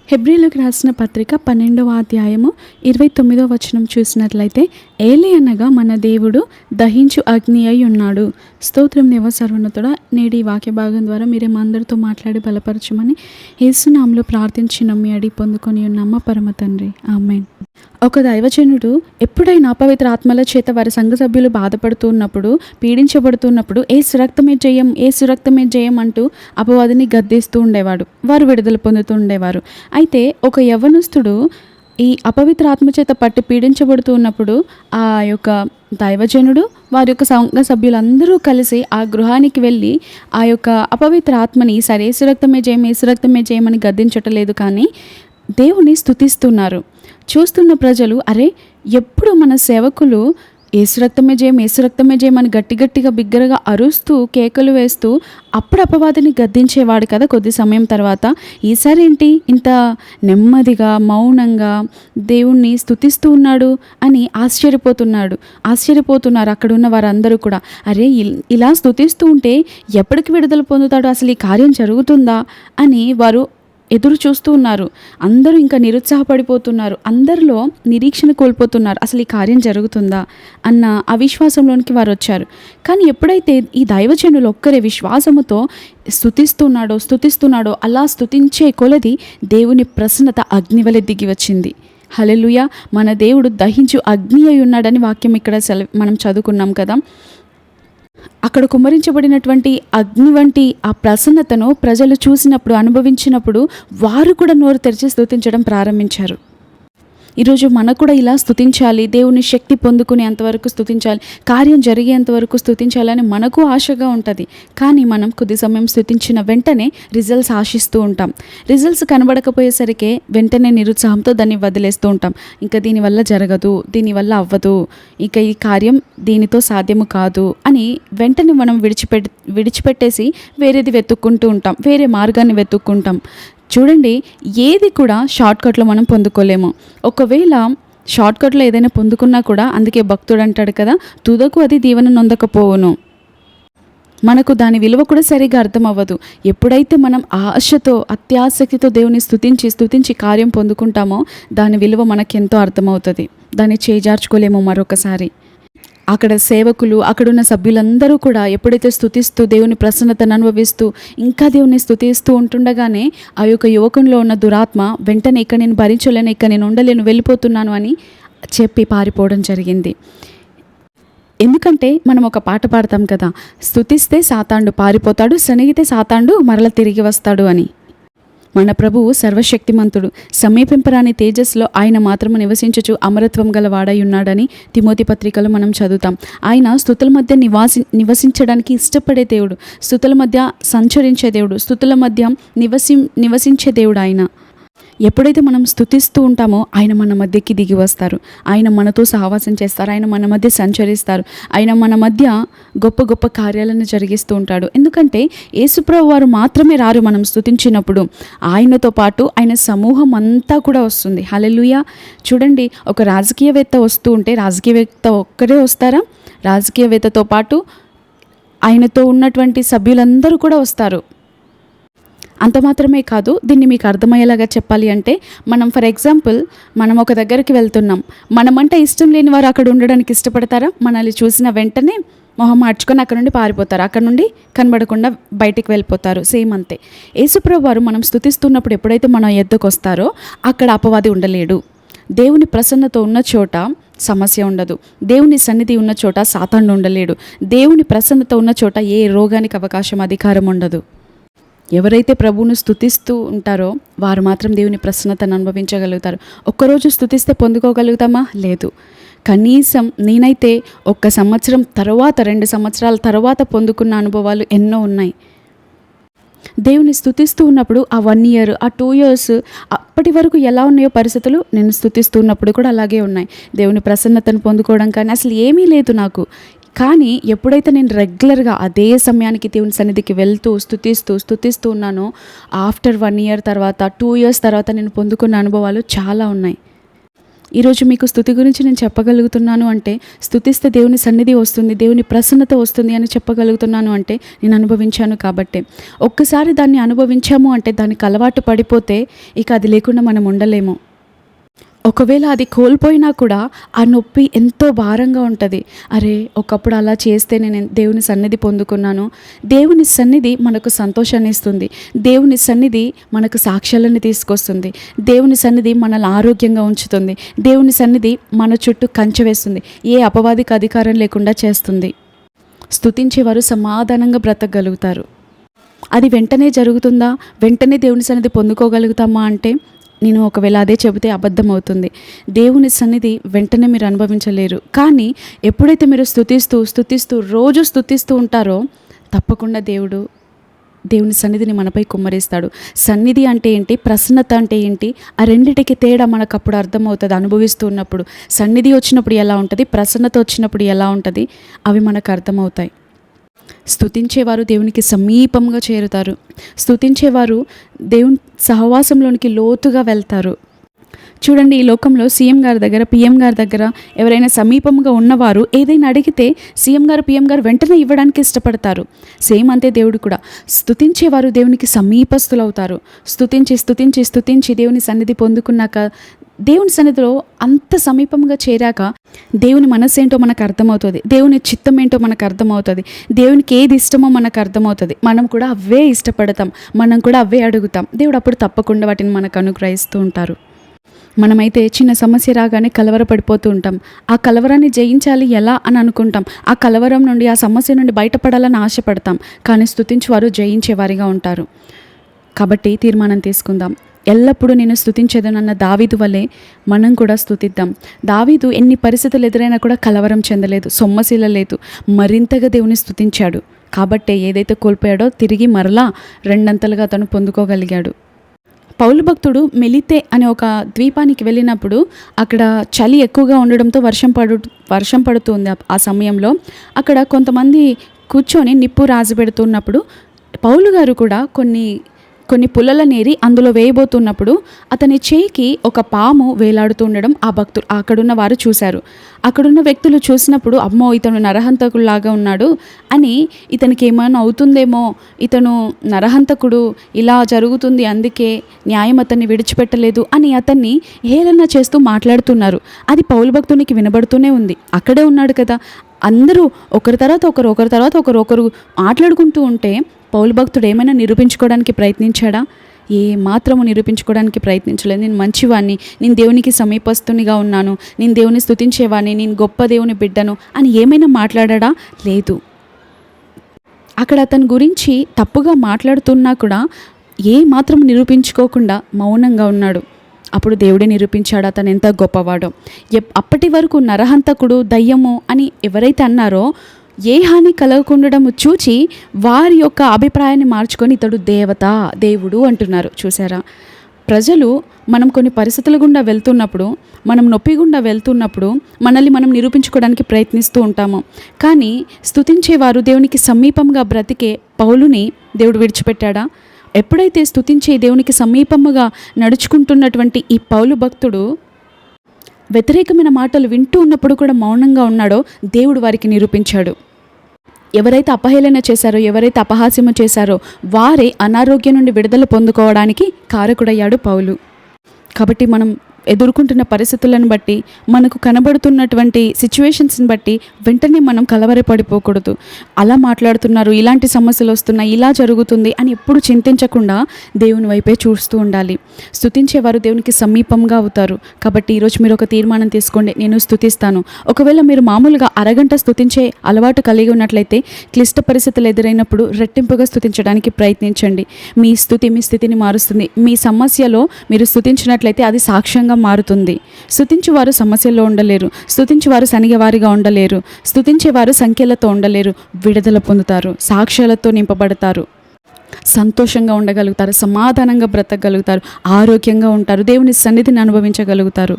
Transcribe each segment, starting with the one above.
హెబ్రీలకు రాసిన పత్రిక 12వ అధ్యాయము 29వ వచనం చూసినట్లయితే, ఏలి అనగా మన దేవుడు దహించు అగ్ని అయి ఉన్నాడు. స్తోత్రం దేవ సర్వోన్నతుడా. నేడు ఈ వాక్య భాగం ద్వారా మీరే మా అందరితో మాట్లాడి బలపరచమని యేసు నామములో ప్రార్థించి నమ్మి అడిగి పొందుకొని ఉన్నామా పరమ తండ్రి, ఆమేన్. ఒక దైవజనుడు ఎప్పుడైనా అపవిత్ర ఆత్మల చేత వారి సంఘ సభ్యులు బాధపడుతున్నప్పుడు, పీడించబడుతున్నప్పుడు ఏసు రక్తమే జయం, ఏసు రక్తమే జయం అంటూ అపవాదిని గద్దిస్తూ ఉండేవాడు. వారు విడుదల పొందుతూ ఉండేవారు. అయితే ఒక యవ్వనస్తుడు ఈ అపవిత్ర ఆత్మ చేత పట్టి పీడించబడుతూ ఉన్నప్పుడు ఆ యొక్క దైవజనుడు వారి యొక్క సంఘ సభ్యులందరూ కలిసి ఆ గృహానికి వెళ్ళి ఆ యొక్క అపవిత్ర ఆత్మని సరే ఏసు రక్తమే జయం, ఏసు రక్తమే జయమని గద్దించటలేదు, కానీ దేవుని స్తుతిస్తున్నారు. చూస్తున్న ప్రజలు, అరే ఎప్పుడు మన సేవకులు ఏసు రక్తమే జయం, ఏసు రక్తమే జయం అని గట్టిగా బిగ్గరగా అరుస్తూ కేకలు వేస్తూ అప్పుడు అపవాదిని గద్దించేవాడు కదా కొద్ది సమయం తర్వాత, ఈసారి ఏంటి ఇంత నెమ్మదిగా మౌనంగా దేవుణ్ణి స్తుతిస్తూ ఉన్నాడు అని ఆశ్చర్యపోతున్నారు అక్కడున్న వారందరూ కూడా. అరే ఇలా స్తుతిస్తూ ఉంటే ఎప్పటికి విడుదల పొందుతాడు, అసలు ఈ కార్యం జరుగుతుందా అని వారు ఎదురు చూస్తూ ఉన్నారు. అందరూ ఇంకా నిరుత్సాహపడిపోతున్నారు, అందరిలో నిరీక్షణ కోల్పోతున్నారు. అసలు ఈ కార్యం జరుగుతుందా అన్న అవిశ్వాసంలోనికి వారు వచ్చారు. కానీ ఎప్పుడైతే ఈ దైవజనులు ఒక్కరే విశ్వాసముతో స్తుతిస్తున్నాడో అలా స్తుతించే కొలది దేవుని ప్రసన్నత అగ్నివలె దిగి వచ్చింది. హల్లెలూయా. మన దేవుడు దహించు అగ్ని అయి ఉన్నాడని వాక్యం ఇక్కడ మనం చదువుకున్నాం కదా. అక్కడ కుమ్మరించబడినటువంటి అగ్ని వంటి ఆ ప్రసన్నతను ప్రజలు చూసినప్పుడు, అనుభవించినప్పుడు వారు కూడా నోరు తెరిచి స్తుతించడం ప్రారంభించారు. ఈరోజు మనకు కూడా ఇలా స్తుతించాలి, దేవుని శక్తి పొందుకునేంతవరకు స్తుతించాలి, కార్యం జరిగేంతవరకు స్తుతించాలని మనకు ఆశగా ఉంటుంది. కానీ మనం కొద్ది సమయం స్తుతించిన వెంటనే రిజల్ట్స్ ఆశిస్తూ ఉంటాం. రిజల్ట్స్ కనబడకపోయేసరికి వెంటనే నిరుత్సాహంతో దాన్ని వదిలేస్తూ ఉంటాం. ఇంకా దీనివల్ల జరగదు, దీనివల్ల అవ్వదు, ఇక ఈ కార్యం దీనితో సాధ్యము కాదు అని వెంటనే మనం విడిచిపెట్టేసి వేరేది వెతుక్కుంటూ ఉంటాం, వేరే మార్గాన్ని వెతుక్కుంటాం. చూడండి, ఏది కూడా షార్ట్కట్లో మనం పొందుకోలేము. ఒకవేళ షార్ట్కట్లో ఏదైనా పొందుకున్నా కూడా, అందుకే భక్తుడు అంటాడు కదా, తుదకు అది దీవెన నొందకపోవును. మనకు దాని విలువ కూడా సరిగా అర్థం అవ్వదు. ఎప్పుడైతే మనం ఆశతో అత్యాసక్తితో దేవుని స్తుతించి కార్యం పొందుకుంటామో దాని విలువ మనకెంతో అర్థమవుతుంది. దాన్ని చేజార్చుకోలేము మరొకసారి. అక్కడ సేవకులు, అక్కడున్న సభ్యులందరూ కూడా ఎప్పుడైతే స్తుతిస్తూ దేవుని ప్రసన్నతను అనుభవిస్తూ ఇంకా దేవుని స్తుతిస్తూ ఉంటుండగానే ఆ యొక్క యువకునిలో ఉన్న దురాత్మ వెంటనే ఇక నేను భరించలేను, ఇక నేను ఉండలేను, వెళ్ళిపోతున్నాను అని చెప్పి పారిపోవడం జరిగింది. ఎందుకంటే మనం ఒక పాట పాడతాం కదా, స్తుతిస్తే సాతాండు పారిపోతాడు, సనిగితే సాతాండు మరల తిరిగి వస్తాడు అని. మన ప్రభువు సర్వశక్తిమంతుడు, సమీపింపరాని తేజస్సులో ఆయన మాత్రము నివసించుచు అమరత్వం గల వాడై ఉన్నాడని తిమోతి పత్రికలో మనం చదువుతాం. ఆయన స్తుతుల మధ్య నివసించడానికి ఇష్టపడే దేవుడు, స్తుతుల మధ్య సంచరించే దేవుడు, స్తుతుల మధ్య నివసించే దేవుడు ఆయన. ఎప్పుడైతే మనం స్తుతిస్తూ ఉంటామో ఆయన మన మధ్యకి దిగి వస్తారు, ఆయన మనతో సహవాసం చేస్తారు, ఆయన మన మధ్య సంచరిస్తారు, ఆయన మన మధ్య గొప్ప గొప్ప కార్యాలను జరిగిస్తూ ఉంటాడు. ఎందుకంటే యేసుప్రభు వారు మాత్రమే రారు మనం స్తుతించినప్పుడు, ఆయనతో పాటు ఆయన సమూహం అంతా కూడా వస్తుంది. హల్లెలూయా. చూడండి, ఒక రాజకీయవేత్త వస్తూ ఉంటే రాజకీయవేత్త ఒక్కరే వస్తారా? రాజకీయవేత్తతో పాటు ఆయనతో ఉన్నటువంటి సభ్యులందరూ కూడా వస్తారు. అంత మాత్రమే కాదు, దీన్ని మీకు అర్థమయ్యేలాగా చెప్పాలి అంటే, మనం ఫర్ ఎగ్జాంపుల్ మనం ఒక దగ్గరికి వెళ్తున్నాం, మనమంటే ఇష్టం లేని వారు అక్కడ ఉండడానికి ఇష్టపడతారా? మనల్ని చూసిన వెంటనే మొహం మార్చుకొని అక్కడ నుండి పారిపోతారు, అక్కడ నుండి కనబడకుండా బయటికి వెళ్ళిపోతారు. సేమ్ అంతే, యేసుప్రభు వారు మనం స్తుతిస్తున్నప్పుడు ఎప్పుడైతే మన ఎద్దకు వస్తారో అక్కడ అపవాది ఉండలేడు. దేవుని ప్రసన్నత ఉన్న చోట సమస్య ఉండదు, దేవుని సన్నిధి ఉన్న చోట సాతాను ఉండలేడు, దేవుని ప్రసన్నత ఉన్న చోట ఏ రోగానికి అవకాశం, అధికారం ఉండదు. ఎవరైతే ప్రభువును స్తుతిస్తూ ఉంటారో వారు మాత్రం దేవుని ప్రసన్నతను అనుభవించగలుగుతారు. ఒక్కరోజు స్తుతిస్తే పొందుకోగలుగుతామా? లేదు. కనీసం నేనైతే 1 సంవత్సరం తర్వాత, 2 సంవత్సరాల తర్వాత పొందుకున్న అనుభవాలు ఎన్నో ఉన్నాయి. దేవుని స్తుతిస్తూ ఉన్నప్పుడు ఆ 1 year, ఆ 2 years అప్పటి వరకు ఎలా ఉన్నాయో పరిస్థితులు, నేను స్తుతిస్తూ ఉన్నప్పుడు కూడా అలాగే ఉన్నాయి. దేవుని ప్రసన్నతను పొందుకోవడం కానీ అసలు ఏమీ లేదు నాకు. కానీ ఎప్పుడైతే నేను రెగ్యులర్గా అదే సమయానికి దేవుని సన్నిధికి వెళ్తూ స్తుతిస్తూ ఉన్నానో, ఆఫ్టర్ 1 year తర్వాత, 2 years తర్వాత నేను పొందుకున్న అనుభవాలు చాలా ఉన్నాయి. ఈరోజు మీకు స్తుతి గురించి నేను చెప్పగలుగుతున్నాను అంటే, స్తుతిస్తే దేవుని సన్నిధి వస్తుంది, దేవుని ప్రసన్నత వస్తుంది అని చెప్పగలుగుతున్నాను అంటే నేను అనుభవించాను కాబట్టే. ఒక్కసారి దాన్ని అనుభవించాము అంటే దానికి అలవాటు పడిపోతే ఇక అది లేకుండా మనం ఉండలేము. ఒకవేళ అది కోల్పోయినా కూడా ఆ నొప్పి ఎంతో భారంగా ఉంటుంది. అరే, ఒకప్పుడు అలా చేస్తే నేను దేవుని సన్నిధి పొందుకున్నాను. దేవుని సన్నిధి మనకు సంతోషాన్ని ఇస్తుంది. దేవుని సన్నిధి మనకు సాక్ష్యాలను తీసుకొస్తుంది. దేవుని సన్నిధి మనల్ని ఆరోగ్యంగా ఉంచుతుంది. దేవుని సన్నిధి మన చుట్టూ కంచె వేస్తుంది. ఏ అపవాదికి అధికారం లేకుండా చేస్తుంది. స్తుతించేవారు సమాధానంగా బ్రతకగలుగుతారు. అది వెంటనే జరుగుతుందా? వెంటనే దేవుని సన్నిధి పొందుకోగలుగుతామా అంటే నేను ఒకవేళ అదే చెబితే అబద్ధం అవుతుంది. దేవుని సన్నిధి వెంటనే మీరు అనుభవించలేరు. కానీ ఎప్పుడైతే మీరు స్తుతిస్తూ రోజు స్తుతిస్తూ ఉంటారో తప్పకుండా దేవుని సన్నిధిని మనపై కుమ్మరిస్తాడు. సన్నిధి అంటే ఏంటి, ప్రసన్నత అంటే ఏంటి, ఆ రెండిటికి తేడా మనకు అప్పుడు అర్థమవుతుంది. అనుభవిస్తూ ఉన్నప్పుడు సన్నిధి వచ్చినప్పుడు ఎలా ఉంటుంది, ప్రసన్నత వచ్చినప్పుడు ఎలా ఉంటుంది, అవి మనకు అర్థమవుతాయి. స్తుతించేవారు దేవునికి సమీపంగా చేరుతారు. స్తుతించేవారు దేవుని సహవాసంలోనికి లోతుగా వెళ్తారు. చూడండి, ఈ లోకంలో సీఎం గారి దగ్గర, పిఎం గారి దగ్గర ఎవరైనా సమీపంగా ఉన్నవారు ఏదైనా అడిగితే సీఎం గారు, పిఎం గారు వెంటనే ఇవ్వడానికి ఇష్టపడతారు. సేమ్ అంతే దేవుడు కూడా. స్తుతించేవారు దేవునికి సమీపస్తులవుతారు. స్తుతించి దేవుని సన్నిధి పొందుకున్నాక, దేవుని సన్నిధిలో అంత సమీపంగా చేరాక దేవుని మనసు ఏంటో మనకు అర్థమవుతుంది. దేవుని చిత్తం ఏంటో మనకు అర్థమవుతుంది. దేవునికి ఏది ఇష్టమో మనకు అర్థమవుతుంది. మనం కూడా అవే ఇష్టపడతాం, మనం కూడా అవే అడుగుతాం. దేవుడు అప్పుడు తప్పకుండా వాటిని మనకు అనుగ్రహిస్తూ ఉంటారు. మనమైతే చిన్న సమస్య రాగానే కలవరపడిపోతూ ఉంటాం. ఆ కలవరాన్ని జయించాలి ఎలా అని అనుకుంటాం. ఆ కలవరం నుండి, ఆ సమస్య నుండి బయటపడాలని ఆశపడతాం. కానీ స్తుతించేవారు జయించేవారిగా ఉంటారు. కాబట్టి తీర్మానం తీసుకుందాం. ఎల్లప్పుడూ నేను స్తుతించేదనన్న దావీదు వలె మనం కూడా స్తుతిద్దాం. దావీదు ఎన్ని పరిస్థితులు ఎదురైనా కూడా కలవరం చెందలేదు, సొమ్మశీల లేదు, మరింతగా దేవుని స్తుతించాడు. కాబట్టే ఏదైతే కోల్పోయాడో తిరిగి మరలా రెండంతలుగా అతను పొందుకోగలిగాడు. పౌలు భక్తుడు మెలితే అనే ఒక ద్వీపానికి వెళ్ళినప్పుడు అక్కడ చలి ఎక్కువగా ఉండడంతో వర్షం పడుతుంది. ఆ సమయంలో అక్కడ కొంతమంది కూర్చొని నిప్పు రాజుపెడుతున్నప్పుడు పౌలు గారు కూడా కొన్ని పుల్లల నేరి అందులో వేయబోతున్నప్పుడు అతని చేయికి ఒక పాము వేలాడుతూ ఉండడం అక్కడున్న వారు చూశారు. అక్కడున్న వ్యక్తులు చూసినప్పుడు, అమ్మో, ఇతను నరహంతకుడిలాగా ఉన్నాడు అని, ఇతనికి ఏమైనా అవుతుందేమో, ఇతను నరహంతకుడు, ఇలా జరుగుతుంది, అందుకే న్యాయం అతన్ని విడిచిపెట్టలేదు అని అతన్ని హేళన చేస్తూ మాట్లాడుతున్నారు. అది పౌలు భక్తునికి వినబడుతూనే ఉంది. అక్కడే ఉన్నాడు కదా. అందరూ ఒకరి తర్వాత ఒకరు మాట్లాడుకుంటూ ఉంటే పౌలు భక్తుడు ఏమైనా నిరూపించుకోవడానికి ప్రయత్నించాడా? ఏ మాత్రము నిరూపించుకోవడానికి ప్రయత్నించలేదు. నేను మంచివాణ్ణి, నేను దేవునికి సమీపస్తునిగా ఉన్నాను, నేను దేవుని స్తుతించేవాడిని, నేను గొప్ప దేవుని బిడ్డను అని ఏమైనా మాట్లాడా? లేదు. అక్కడ అతని గురించి తప్పుగా మాట్లాడుతున్నా కూడా ఏ మాత్రం నిరూపించుకోకుండా మౌనంగా ఉన్నాడు. అప్పుడు దేవుడే నిరూపించాడు అతను ఎంత గొప్పవాడో. అప్పటి వరకు నరహంతకుడు, దయ్యము అని ఎవరైతే అన్నారో, ఏ హాని కలగకుండడము చూచి వారి యొక్క అభిప్రాయాన్ని మార్చుకొని ఇతడు దేవుడు అంటున్నారు. చూసారా? ప్రజలు మనం కొన్ని పరిస్థితుల గుండా వెళ్తున్నప్పుడు, మనం నొప్పి గుండా వెళ్తున్నప్పుడు మనల్ని మనం నిరూపించుకోవడానికి ప్రయత్నిస్తూ ఉంటాము. కానీ స్తుతించేవారు దేవునికి సమీపంగా బ్రతికే పౌలుని దేవుడు విడిచిపెట్టాడా? ఎప్పుడైతే స్తుతించే దేవునికి సమీపముగా నడుచుకుంటున్నటువంటి ఈ పౌలు భక్తుడు వ్యతిరేకమైన మాటలు వింటూ ఉన్నప్పుడు కూడా మౌనంగా ఉన్నాడో దేవుడు వారికి నిరూపించాడు. ఎవరైతే అపహేళన చేశారో, ఎవరైతే అపహాస్యము చేశారో వారే అనారోగ్యం నుండి విడుదల పొందుకోవడానికి కారకుడయ్యాడు పౌలు. కాబట్టి మనం ఎదుర్కొంటున్న పరిస్థితులను బట్టి, మనకు కనబడుతున్నటువంటి సిచ్యువేషన్స్ని బట్టి వెంటనే మనం కలవరపడిపోకూడదు. అలా మాట్లాడుతున్నారు, ఇలాంటి సమస్యలు వస్తున్నాయి, ఇలా జరుగుతుంది అని ఎప్పుడు చింతించకుండా దేవుని వైపే చూస్తూ ఉండాలి. స్తుతించేవారు దేవునికి సమీపంగా అవుతారు. కాబట్టి ఈరోజు మీరు ఒక తీర్మానం తీసుకోండి, నేను స్తుతిస్తాను. ఒకవేళ మీరు మామూలుగా అరగంట స్తుతించే అలవాటు కలిగి ఉన్నట్లయితే క్లిష్ట పరిస్థితులు ఎదురైనప్పుడు రెట్టింపుగా స్తుతించడానికి ప్రయత్నించండి. మీ స్థితిని మారుస్తుంది. మీ సమస్యలో మీరు స్తుతించినట్లయితే అది సాక్ష్యంగా మారుతుంది. స్తుతించేవారు సమస్యల్లో ఉండలేరు, స్తుతించేవారు సనిగవారిగా ఉండలేరు, స్తుతించేవారు సంఖ్యలతో ఉండలేరు. విడుదల పొందుతారు, సాక్ష్యాలతో నింపబడతారు, సంతోషంగా ఉండగలుగుతారు, సమాధానంగా బ్రతకగలుగుతారు, ఆరోగ్యంగా ఉంటారు, దేవుని సన్నిధిని అనుభవించగలుగుతారు.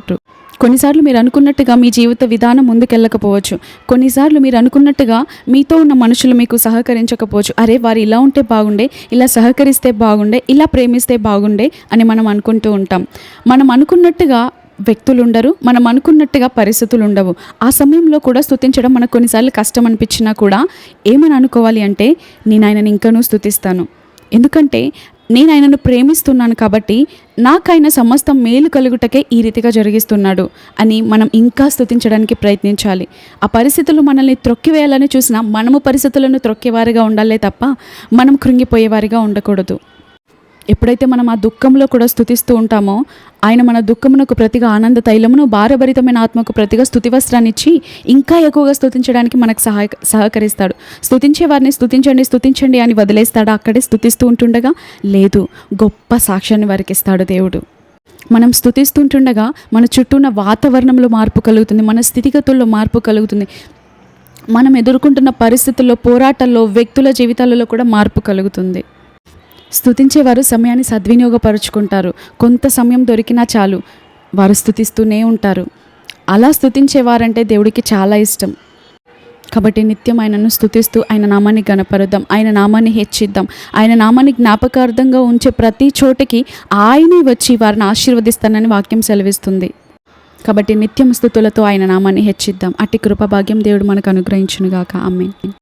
కొన్నిసార్లు మీరు అనుకున్నట్టుగా మీ జీవిత విధానం ముందుకెళ్ళకపోవచ్చు. కొన్నిసార్లు మీరు అనుకున్నట్టుగా మీతో ఉన్న మనుషులు మీకు సహకరించకపోవచ్చు. అరే, వారు ఇలా ఉంటే బాగుండే, ఇలా సహకరిస్తే బాగుండే, ఇలా ప్రేమిస్తే బాగుండే అని మనం అనుకుంటూ ఉంటాం. మనం అనుకున్నట్టుగా వ్యక్తులు ఉండరు, మనం అనుకున్నట్టుగా పరిస్థితులు ఉండవు. ఆ సమయంలో కూడా స్తుతించడం మనకు కొన్నిసార్లు కష్టం అనిపించినా కూడా ఏమని అనుకోవాలి అంటే, నేను ఆయనని ఇంకనూ స్తుతిస్తాను, ఎందుకంటే నేను ఆయనను ప్రేమిస్తున్నాను కాబట్టి నాకైనా సమస్తం మేలు కలుగుటకే ఈ రీతిగా జరిగిస్తున్నాడు అని మనం ఇంకా స్తుతించడానికి ప్రయత్నించాలి. ఆ పరిస్థితులు మనల్ని త్రొక్కివేయాలని చూసినా మనము పరిస్థితులను త్రొక్కేవారిగా ఉండాలే తప్ప మనం కృంగిపోయేవారిగా ఉండకూడదు. ఎప్పుడైతే మనం ఆ దుఃఖంలో కూడా స్తుతిస్తూ ఉంటామో, ఆయన మన దుఃఖమునకు ప్రతిగా ఆనంద తైలమును, భారభరితమైన ఆత్మకు ప్రతిగా స్తుతి వస్త్రాన్ని ఇచ్చి ఇంకా ఎక్కువగా స్తుతించడానికి మనకు సహకరిస్తాడు. స్తుతించే వారిని స్తుతించండి స్తుతించండి అని వదిలేస్తాడా అక్కడే స్తుతిస్తూ ఉంటుండగా? లేదు, గొప్ప సాక్ష్యాన్ని వారికి ఇస్తాడు దేవుడు. మనం స్తుతిస్తుంటుండగా మన చుట్టూ ఉన్న వాతావరణంలో మార్పు కలుగుతుంది, మన స్థితిగతుల్లో మార్పు కలుగుతుంది, మనం ఎదుర్కొంటున్న పరిస్థితుల్లో, పోరాటాల్లో, వ్యక్తుల జీవితాలలో కూడా మార్పు కలుగుతుంది. స్తుతించేవారు సమయాన్ని సద్వినియోగపరుచుకుంటారు. కొంత సమయం దొరికినా చాలు వారు స్తుతిస్తూనే ఉంటారు. అలా స్తుతించేవారంటే దేవుడికి చాలా ఇష్టం. కాబట్టి నిత్యం ఆయనను స్తుతిస్తూ ఆయన నామాన్ని గణపరుద్దాం, ఆయన నామాన్ని హెచ్చిద్దాం. ఆయన నామాన్ని జ్ఞాపకార్థంగా ఉంచే ప్రతి చోటికి ఆయనే వచ్చి వారిని ఆశీర్వదిస్తానని వాక్యం సెలవిస్తుంది. కాబట్టి నిత్యం స్తుతులతో ఆయన నామాన్ని హెచ్చిద్దాం. అట్టి కృప భాగ్యం దేవుడు మనకు అనుగ్రహించునుగాక. ఆమేన్.